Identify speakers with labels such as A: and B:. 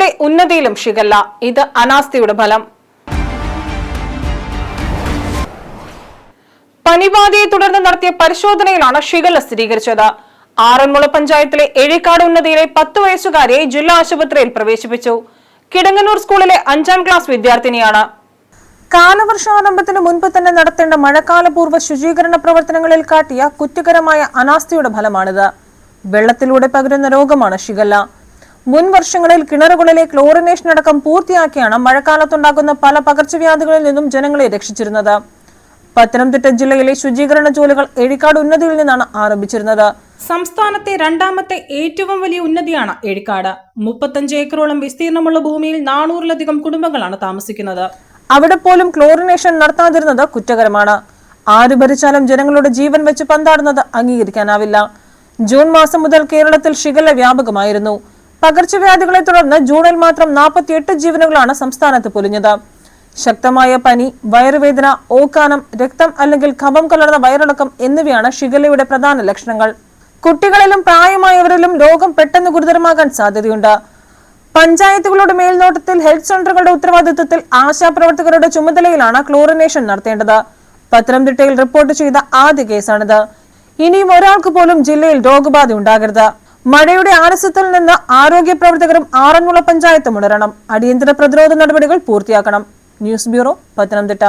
A: കുട്ടികളുടെ ഉന്നതിയിലും ഷിഗല്ല. ഇത് അനാസ്ഥയുടെ ഫലം. പനിബാധയെ തുടർന്ന് നടത്തിയ പരിശോധനയിലാണ് ഷിഗല്ല സ്ഥിരീകരിച്ചത്. ആറന്മുള പഞ്ചായത്തിലെ എഴിക്കാട് ഉന്നതിയിലെ 10 വയസ്സുകാരിയെ ജില്ലാ ആശുപത്രിയിൽ പ്രവേശിപ്പിച്ചു. കിടങ്ങന്നൂർ സ്കൂളിലെ 5ാം ക്ലാസ് വിദ്യാർത്ഥിനിയാണ്. കാലവർഷാരംഭത്തിന് മുൻപ് തന്നെ നടത്തേണ്ട മഴക്കാലപൂർവ്വ ശുചീകരണ പ്രവർത്തനങ്ങളിൽ കാട്ടിയ കുറ്റകരമായ അനാസ്ഥയുടെ ഫലമാണിത്. വെള്ളത്തിലൂടെ പകരുന്ന രോഗമാണ് ഷിഗല്ല. മുൻ വർഷങ്ങളിൽ കിണറുകളിലെ ക്ലോറിനേഷൻ അടക്കം പൂർത്തിയാക്കിയാണ് മഴക്കാലത്തുണ്ടാകുന്ന പല പകർച്ചവ്യാധികളിൽ നിന്നും ജനങ്ങളെ രക്ഷിച്ചിരുന്നത്. പത്തനംതിട്ട ജില്ലയിലെ ശുചീകരണ ജോലികൾ എഴിക്കാട് ഉന്നതിയിൽ നിന്നാണ് ആരംഭിച്ചിരുന്നത്. സംസ്ഥാനത്തെ 2ാമത്തെ ഏറ്റവും വലിയ ഉന്നതിയാണ് എഴിക്കാട്. 35 ഏക്കറോളം വിസ്തീർണമുള്ള ഭൂമിയിൽ 400-ലധികം കുടുംബങ്ങളാണ് താമസിക്കുന്നത്. അവിടെ പോലും ക്ലോറിനേഷൻ നടത്താതിരുന്നത് കുറ്റകരമാണ്. ആര് ഭരിച്ചാലും ജനങ്ങളുടെ ജീവൻ വെച്ച് പന്താടുന്നത് അംഗീകരിക്കാനാവില്ല. ജൂൺ മാസം മുതൽ കേരളത്തിൽ ഷിഗല്ല വ്യാപകമായിരുന്നു. പകർച്ചവ്യാധികളെ തുടർന്ന് ജൂണിൽ മാത്രം 48 ജീവനുകളാണ് സംസ്ഥാനത്ത് പൊലിഞ്ഞത്. ശക്തമായ പനി, വയറുവേദന, ഓക്കാനം, രക്തം അല്ലെങ്കിൽ കഫം കലർന്ന വയറിളക്കം എന്നിവയാണ് ഷിഗല്ലയുടെ പ്രധാന ലക്ഷണങ്ങൾ. കുട്ടികളിലും പ്രായമായവരിലും രോഗം പെട്ടെന്ന് ഗുരുതരമാകാൻ സാധ്യതയുണ്ട്. പഞ്ചായത്തുകളുടെ മേൽനോട്ടത്തിൽ ഹെൽത്ത് സെന്ററുകളുടെ ഉത്തരവാദിത്വത്തിൽ ആശാപ്രവർത്തകരുടെ ചുമതലയിലാണ് ക്ലോറിനേഷൻ നടത്തേണ്ടത്. പത്തനംതിട്ടയിൽ റിപ്പോർട്ട് ചെയ്ത ആദ്യ കേസാണിത്. ഇനിയും ഒരാൾക്ക് പോലും ജില്ലയിൽ രോഗബാധ ഉണ്ടാകരുത്. മഴയുടെ ആലസ്യത്തിൽ നിന്ന് ആരോഗ്യ പ്രവർത്തകരും ആറന്മുള പഞ്ചായത്തും ഉണരണം. അടിയന്തര പ്രതിരോധ നടപടികൾ പൂർത്തിയാക്കണം. News bureau, Pathanamthitta.